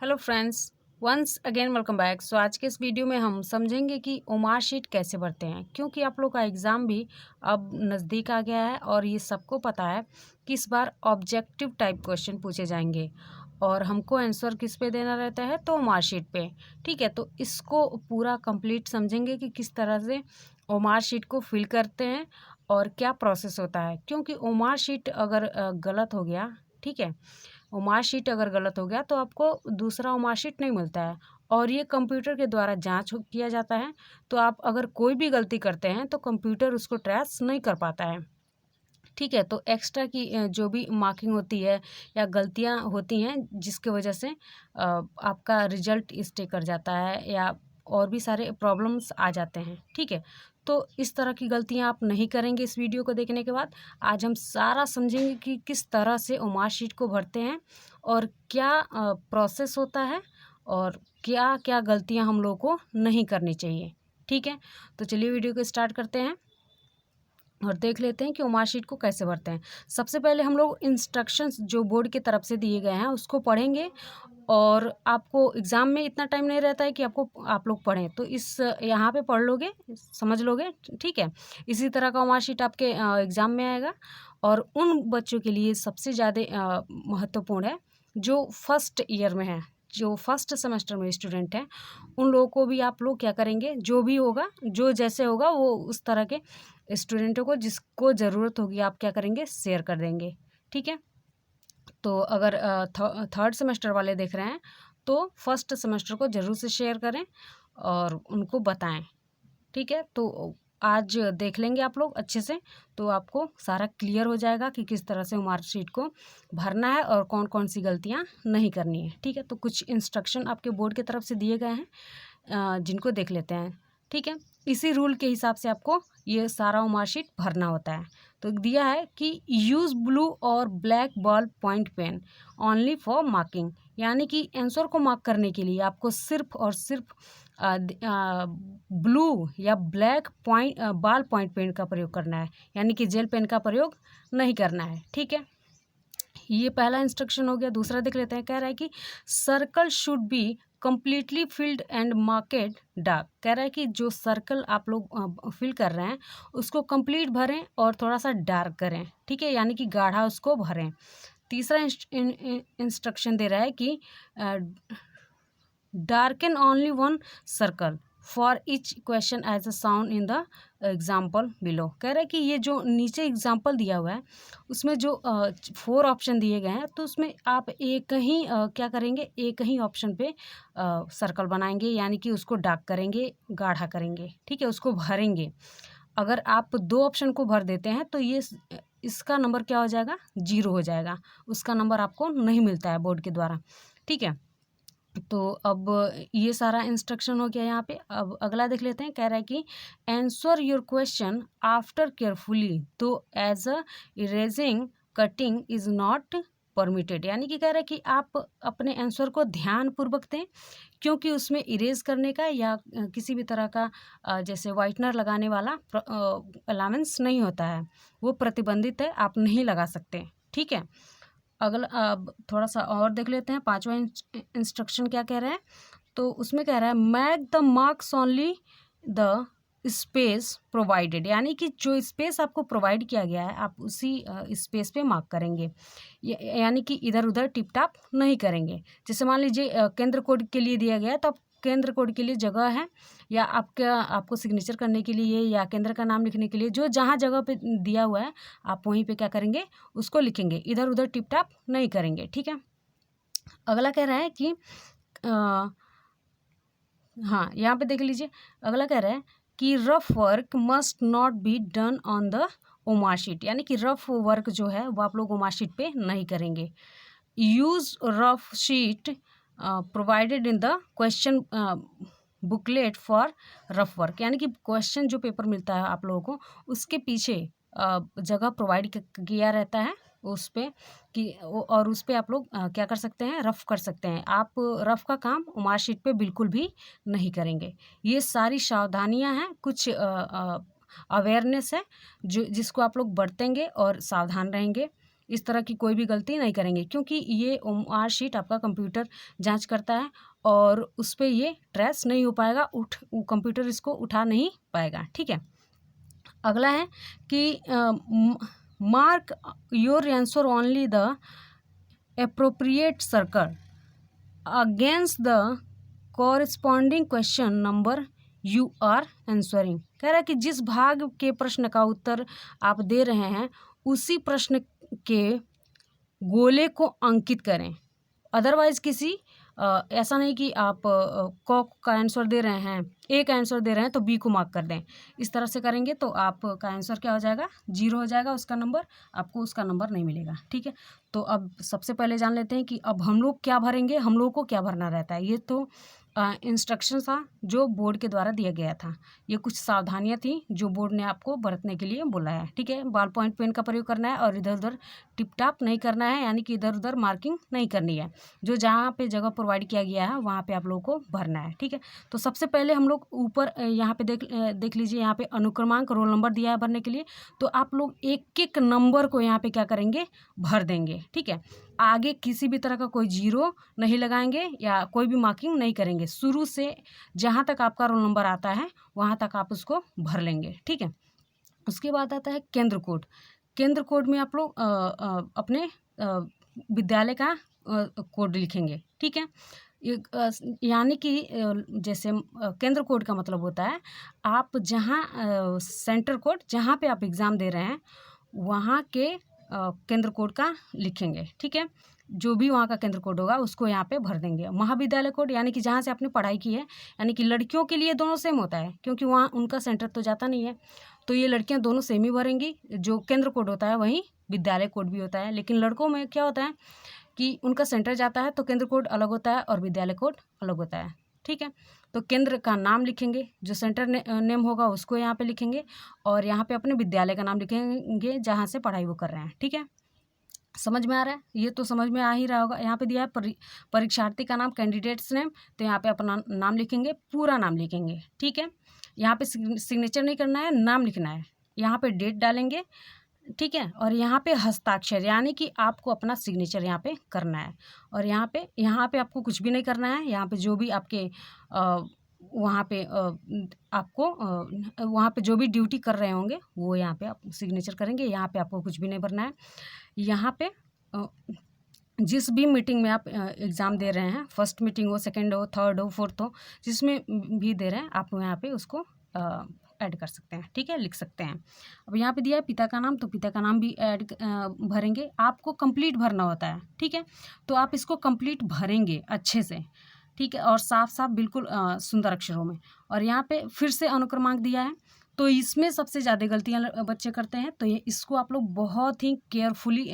Hello friends, once again welcome back. So आज के इस वीडियो में हम समझेंगे कि ओमार शीट कैसे भरते हैं, क्योंकि आप लोग का एग्ज़ाम भी अब नज़दीक आ गया है और ये सबको पता है कि इस बार ऑब्जेक्टिव टाइप क्वेश्चन पूछे जाएंगे और हमको आंसर किस पे देना रहता है, तो ओमार शीट पे। ठीक है, तो इसको पूरा कंप्लीट समझेंगे कि किस तरह से ओमार शीट को फिल करते हैं और क्या प्रोसेस होता है। क्योंकि ओमार शीट अगर गलत हो गया, ठीक है, ओमार शीट अगर गलत हो गया तो आपको दूसरा ओमार शीट नहीं मिलता है और ये कंप्यूटर के द्वारा किया जाता है। तो आप अगर कोई भी गलती करते हैं तो कंप्यूटर उसको ट्रेस नहीं कर पाता है। ठीक है, तो एक्स्ट्रा की जो भी मार्किंग होती है या गलतियां होती हैं जिसके वजह से आपका रिजल्ट स्टे कर जाता है या और भी सारे प्रॉब्लम्स आ जाते हैं। ठीक है, तो इस तरह की गलतियां आप नहीं करेंगे। इस वीडियो को देखने के बाद आज हम सारा समझेंगे कि किस तरह से ओमार शीट को भरते हैं और क्या प्रोसेस होता है और क्या क्या गलतियां हम लोग को नहीं करनी चाहिए। ठीक है, तो चलिए वीडियो को स्टार्ट करते हैं और देख लेते हैं कि ओमार शीट को कैसे भरते हैं। सबसे पहले हम लोग इंस्ट्रक्शंस जो बोर्ड की तरफ से दिए गए हैं उसको पढ़ेंगे और आपको एग्ज़ाम में इतना टाइम नहीं रहता है कि आप लोग पढ़ें, तो इस यहाँ पे पढ़ लोगे, समझ लोगे। ठीक है, इसी तरह का ओमार शीट आपके एग्ज़ाम में आएगा और उन बच्चों के लिए सबसे ज़्यादा महत्वपूर्ण है जो फर्स्ट ईयर में है, जो फर्स्ट सेमेस्टर में स्टूडेंट हैं। उन लोगों को भी आप लोग क्या करेंगे, जो भी होगा, जो जैसे होगा वो उस तरह के स्टूडेंटों को जिसको ज़रूरत होगी आप क्या करेंगे, शेयर कर देंगे। ठीक है, तो अगर थर्ड सेमेस्टर वाले देख रहे हैं तो फर्स्ट सेमेस्टर को ज़रूर से शेयर करें और उनको बताएं। ठीक है, तो आज देख लेंगे आप लोग अच्छे से, तो आपको सारा क्लियर हो जाएगा कि किस तरह से मार्कशीट को भरना है और कौन कौन सी गलतियां नहीं करनी है। ठीक है, तो कुछ इंस्ट्रक्शन आपके बोर्ड की तरफ से दिए गए हैं जिनको देख लेते हैं। ठीक है, इसी रूल के हिसाब से आपको ये सारा मार्कशीट भरना होता है। तो दिया है कि यूज़ ब्लू और black ball point pen only for marking, यानी कि आंसर को मार्क करने के लिए आपको सिर्फ और सिर्फ ब्लू या ब्लैक बॉल पॉइंट पेन का प्रयोग करना है, यानी कि जेल पेन का प्रयोग नहीं करना है। ठीक है, ये पहला इंस्ट्रक्शन हो गया। दूसरा देख लेते हैं, कह रहा है कि circle should be completely filled and marked dark. कह रहा है कि जो सर्कल आप लोग फिल कर रहे हैं उसको कंप्लीट भरें और थोड़ा सा डार्क करें। ठीक है, यानी कि गाढ़ा उसको भरें। तीसरा इंस्ट्रक्शन दे रहा है कि darken only one circle for each question as a sound in the example below. कह रहा है कि ये जो नीचे एग्जाम्पल दिया हुआ है उसमें जो 4 ऑप्शन दिए गए हैं, तो उसमें आप एक ही क्या करेंगे, एक ही ऑप्शन पे सर्कल बनाएंगे, यानी कि उसको डार्क करेंगे, गाढ़ा करेंगे। ठीक है, उसको भरेंगे। अगर आप 2 ऑप्शन को भर देते हैं तो ये इसका नंबर क्या हो जाएगा, 0 हो जाएगा, उसका नंबर आपको नहीं मिलता है बोर्ड के द्वारा। ठीक है, तो अब ये सारा इंस्ट्रक्शन हो गया यहाँ पे। अब अगला देख लेते हैं, कह रहा है कि answer your question after carefully तो as a erasing cutting is not permitted, यानी कि कह रहा है कि आप अपने आंसर को ध्यानपूर्वक दें, क्योंकि उसमें इरेज करने का या किसी भी तरह का जैसे वाइटनर लगाने वाला अलाउंस नहीं होता है, वो प्रतिबंधित है, आप नहीं लगा सकते। ठीक है, अगला अब थोड़ा सा और देख लेते हैं। पांचवा इंस्ट्रक्शन क्या कह रहा है, तो उसमें कह रहा है make the marks only the space provided, यानी कि जो स्पेस आपको प्रोवाइड किया गया है आप उसी स्पेस पे मार्क करेंगे, यानी कि इधर उधर टिप टाप नहीं करेंगे। जैसे मान लीजिए केंद्र कोड के लिए दिया गया है, तो आप केंद्र कोड के लिए जगह है या आपको सिग्नेचर करने के लिए या केंद्र का नाम लिखने के लिए जो जहाँ जगह पे दिया हुआ है आप वहीं पे क्या करेंगे, उसको लिखेंगे, इधर उधर टिप टाप नहीं करेंगे। ठीक है, अगला कह रहा है कि हाँ, यहाँ पे देख लीजिए, अगला कह रहा है कि rough work must not be done on the OMR sheet, यानी कि रफ वर्क जो है वो आप लोग ओमार शीट पे नहीं करेंगे। Use rough sheet provided in the question booklet for rough work, यानी कि क्वेश्चन जो पेपर मिलता है आप लोगों को उसके पीछे जगह प्रोवाइड किया रहता है उस पे कि और उस पे आप लोग क्या कर सकते हैं, रफ़ कर सकते हैं। आप रफ़ का काम ओमार शीट पे बिल्कुल भी नहीं करेंगे। ये सारी सावधानियां हैं, कुछ अवेयरनेस है जो जिसको आप लोग बरतेंगे और सावधान रहेंगे। इस तरह की कोई भी गलती नहीं करेंगे, क्योंकि ये ओमआर शीट आपका कंप्यूटर जांच करता है और उस पर ये ट्रेस नहीं हो पाएगा, कंप्यूटर इसको उठा नहीं पाएगा। ठीक है, अगला है कि mark your answer only the appropriate circle against the corresponding question number you are answering। कह रहा है कि जिस भाग के प्रश्न का उत्तर आप दे रहे हैं उसी प्रश्न के गोले को अंकित करें। अदरवाइज किसी ऐसा नहीं कि आप क का आंसर दे रहे हैं, ए का आंसर दे रहे हैं तो बी को मार्क कर दें। इस तरह से करेंगे तो आपका आंसर क्या हो जाएगा, 0 हो जाएगा, उसका नंबर, आपको उसका नंबर नहीं मिलेगा। ठीक है, तो अब सबसे पहले जान लेते हैं कि अब हम लोग क्या भरेंगे, हम लोगों को क्या भरना रहता है। ये तो इंस्ट्रक्शन था जो बोर्ड के द्वारा दिया गया था। ये कुछ सावधानियां थी जो बोर्ड ने आपको बरतने के लिए बोला है। ठीक है, बॉल पॉइंट पेन का प्रयोग करना है और इधर उधर टिप टाप नहीं करना है, यानी कि इधर उधर मार्किंग नहीं करनी है। जो जहाँ पे जगह प्रोवाइड किया गया है वहाँ पे आप लोगों को भरना है। ठीक है, तो सबसे पहले हम लोग ऊपर यहाँ पे देख लीजिए, यहाँ पे अनुक्रमांक रोल नंबर दिया है भरने के लिए। तो आप लोग एक एक नंबर को यहाँ पे क्या करेंगे, भर देंगे। ठीक है, आगे किसी भी तरह का कोई 0 नहीं लगाएंगे या कोई भी मार्किंग नहीं करेंगे। शुरू से जहाँ तक आपका रोल नंबर आता है वहाँ तक आप उसको भर लेंगे। ठीक है, उसके बाद आता है केंद्र कोड। केंद्र कोड में आप लोग अपने विद्यालय का कोड लिखेंगे। ठीक है, यानी कि जैसे केंद्र कोड का मतलब होता है आप जहाँ सेंटर कोड जहाँ पे आप एग्ज़ाम दे रहे हैं वहाँ के केंद्र कोड का लिखेंगे। ठीक है, जो भी वहाँ का केंद्र कोड होगा उसको यहाँ पे भर देंगे। महाविद्यालय कोड यानी कि जहाँ से आपने पढ़ाई की है, यानी कि लड़कियों के लिए दोनों सेम होता है क्योंकि वहाँ उनका सेंटर तो जाता नहीं है, तो ये लड़कियाँ दोनों सेम ही भरेंगी। जो केंद्र कोड होता है वहीं विद्यालय कोड भी होता है। लेकिन लड़कों में क्या होता है कि उनका सेंटर जाता है तो केंद्र कोड अलग होता है और विद्यालय कोड अलग होता है। ठीक है, तो केंद्र का नाम लिखेंगे, जो सेंटर नेम होगा उसको यहाँ पे लिखेंगे और यहाँ पे अपने विद्यालय का नाम लिखेंगे जहाँ से पढ़ाई वो कर रहे हैं। ठीक है, समझ में आ रहा है, ये तो समझ में आ ही रहा होगा। यहाँ पे दिया है परीक्षार्थी का नाम, कैंडिडेट्स नेम, तो यहाँ पे अपना नाम लिखेंगे, पूरा नाम लिखेंगे। ठीक है, यहाँ पे सिग्नेचर नहीं करना है, नाम लिखना है। यहाँ पे डेट डालेंगे। ठीक है, और यहाँ पे हस्ताक्षर यानी कि आपको अपना सिग्नेचर यहाँ पे करना है। और यहाँ पे आपको कुछ भी नहीं करना है। यहाँ पे जो भी आपके वहाँ पे आपको वहाँ पे जो भी ड्यूटी कर रहे होंगे वो यहाँ पे आप सिग्नेचर करेंगे। यहाँ पे आपको कुछ भी नहीं भरना है। यहाँ पे जिस भी मीटिंग में आप एग्ज़ाम दे रहे हैं, फर्स्ट मीटिंग हो, सेकेंड हो, थर्ड हो, फोर्थ हो, जिसमें भी दे रहे हैं आप यहाँ पे उसको ऐड कर सकते हैं। ठीक है, लिख सकते हैं। अब यहाँ पे दिया है पिता का नाम, तो पिता का नाम भी ऐड भरेंगे। आपको कंप्लीट भरना होता है। ठीक है, तो आप इसको कंप्लीट भरेंगे अच्छे से। ठीक है, और साफ साफ बिल्कुल सुंदर अक्षरों में। और यहाँ पे फिर से अनुक्रमांक दिया है, तो इसमें सबसे ज़्यादा गलतियाँ बच्चे करते हैं। तो ये इसको आप लोग बहुत ही केयरफुली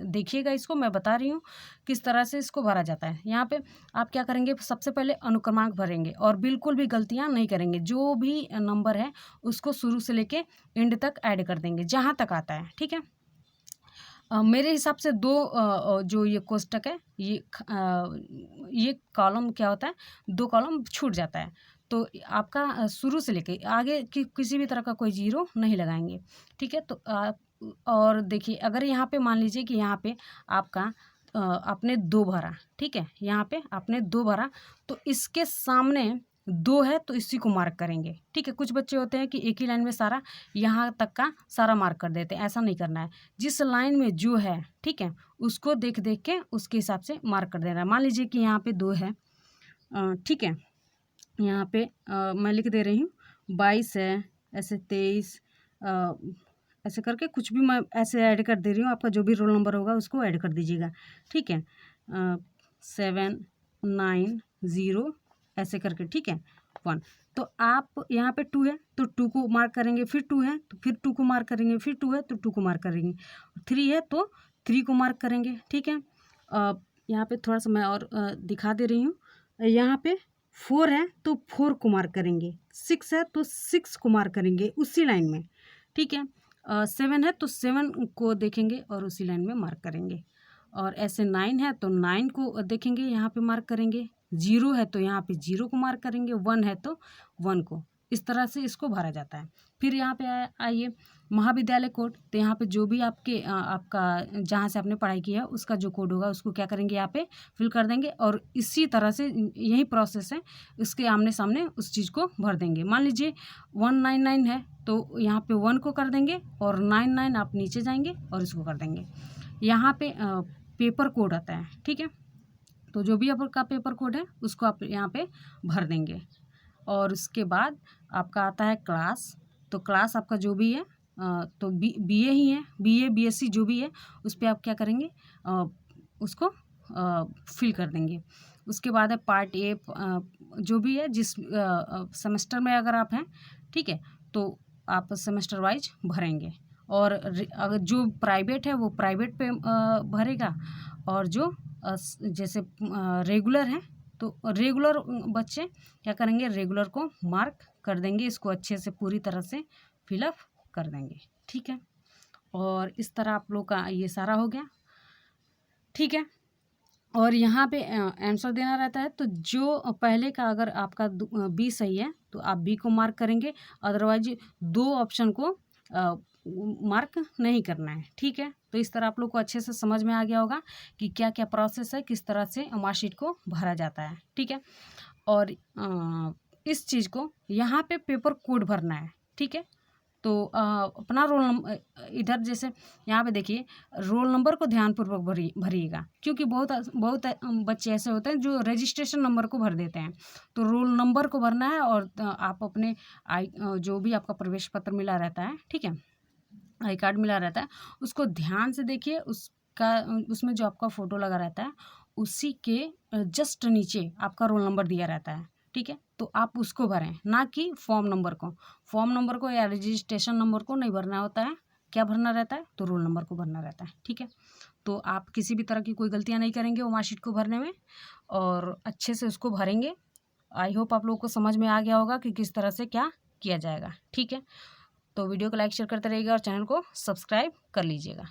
देखिएगा। इसको मैं बता रही हूँ किस तरह से इसको भरा जाता है। यहाँ पे आप क्या करेंगे, सबसे पहले अनुक्रमांक भरेंगे और बिल्कुल भी गलतियाँ नहीं करेंगे। जो भी नंबर है उसको शुरू से लेके एंड तक ऐड कर देंगे जहाँ तक आता है। ठीक है, मेरे हिसाब से जो ये कोष्टक है, ये कॉलम क्या होता है, 2 कॉलम छूट जाता है। तो आपका शुरू से लेके आगे किसी भी तरह का कोई 0 नहीं लगाएंगे। ठीक है, तो और देखिए, अगर यहाँ पे मान लीजिए कि यहाँ पे आपका आपने 2 भरा। ठीक है, यहाँ पे आपने 2 भरा, तो इसके सामने 2 है तो इसी को मार्क करेंगे। ठीक है, कुछ बच्चे होते हैं कि एक ही लाइन में सारा यहाँ तक का सारा मार्क कर देते हैं। ऐसा नहीं करना है। जिस लाइन में जो है, ठीक है, उसको देख देख के उसके हिसाब से मार्क कर देना है। मान लीजिए कि यहाँ पे 2 है। ठीक है, यहाँ पे मैं लिख दे रही हूँ 22 है, ऐसे 23, ऐसे करके कुछ भी मैं ऐसे ऐड कर दे रही हूँ। आपका जो भी रोल नंबर होगा उसको ऐड कर दीजिएगा। ठीक है, 7 9 0 ऐसे करके। ठीक है, 1। तो आप यहाँ पे 2 है तो 2 को मार्क करेंगे, फिर 2 है तो फिर 2 को मार्क करेंगे, फिर 2 है तो 2 को मार्क करेंगे, 3 है तो 3 को मार्क करेंगे। ठीक है, यहाँ पे थोड़ा सा मैं और दिखा दे रही हूँ। यहाँ पे 4 है तो 4 को मार्क करेंगे, 6 है तो 6 को मार्क करेंगे उसी लाइन में। ठीक है, 7 है तो 7 को देखेंगे और उसी लाइन में मार्क करेंगे। और ऐसे 9 है तो 9 को देखेंगे, यहाँ पे मार्क करेंगे। 0 है तो यहाँ पे 0 को मार्क करेंगे। 1 है तो 1 को। इस तरह से इसको भरा जाता है। फिर यहाँ पे आइए महाविद्यालय कोड। तो यहाँ पे जो भी आपका जहाँ से आपने पढ़ाई की है उसका जो कोड होगा उसको क्या करेंगे, यहाँ पे फिल कर देंगे। और इसी तरह से यही प्रोसेस है, इसके आमने सामने उस चीज़ को भर देंगे। मान लीजिए 199 है तो यहाँ पे 1 को कर देंगे और 99 आप नीचे जाएंगे और इसको कर देंगे। यहाँ पे पेपर कोड आता है, ठीक है। तो जो भी आपका पेपर कोड है उसको आप यहाँ पे भर देंगे। और उसके बाद आपका आता है क्लास। तो क्लास आपका जो भी है तो बीए ही है, बीए बीएससी जो भी है उस पर आप क्या करेंगे, उसको फिल कर देंगे। उसके बाद है पार्ट ए, जो भी है जिस सेमेस्टर में अगर आप हैं, ठीक है, तो आप सेमेस्टर वाइज भरेंगे। और अगर जो प्राइवेट है वो प्राइवेट पे भरेगा, और जो जैसे रेगुलर है तो रेगुलर बच्चे क्या करेंगे, रेगुलर को मार्क कर देंगे, इसको अच्छे से पूरी तरह से फिलअप कर देंगे, ठीक है। और इस तरह आप लोग का ये सारा हो गया, ठीक है। और यहाँ पे आंसर देना रहता है। तो जो पहले का अगर आपका बी सही है तो आप बी को मार्क करेंगे, अदरवाइज 2 ऑप्शन को मार्क नहीं करना है, ठीक है। तो इस तरह आप लोग को अच्छे से समझ में आ गया होगा कि क्या क्या प्रोसेस है, किस तरह से मार्कशीट को भरा जाता है, ठीक है। और इस चीज़ को यहाँ पे पेपर कोड भरना है, ठीक है। तो अपना रोल नंबर इधर जैसे यहाँ पे देखिए, रोल नंबर को ध्यानपूर्वक भरिएगा, क्योंकि बहुत बच्चे ऐसे होते हैं जो रजिस्ट्रेशन नंबर को भर देते हैं। तो रोल नंबर को भरना है। और आप अपने जो भी आपका प्रवेश पत्र मिला रहता है, ठीक है, आई कार्ड मिला रहता है, उसको ध्यान से देखिए। उसमें जो आपका फ़ोटो लगा रहता है उसी के जस्ट नीचे आपका रोल नंबर दिया रहता है, ठीक है। तो आप उसको भरें, ना कि फॉर्म नंबर को या रजिस्ट्रेशन नंबर को नहीं भरना होता है। क्या भरना रहता है, तो रोल नंबर को भरना रहता है, ठीक है। तो आप किसी भी तरह की कोई गलतियाँ नहीं करेंगे वो मार्कशीट को भरने में, और अच्छे से उसको भरेंगे। आई होप आप लोगों को समझ में आ गया होगा कि किस तरह से क्या किया जाएगा, ठीक है। तो वीडियो को लाइक शेयर करते रहिएगा और चैनल को सब्सक्राइब कर लीजिएगा।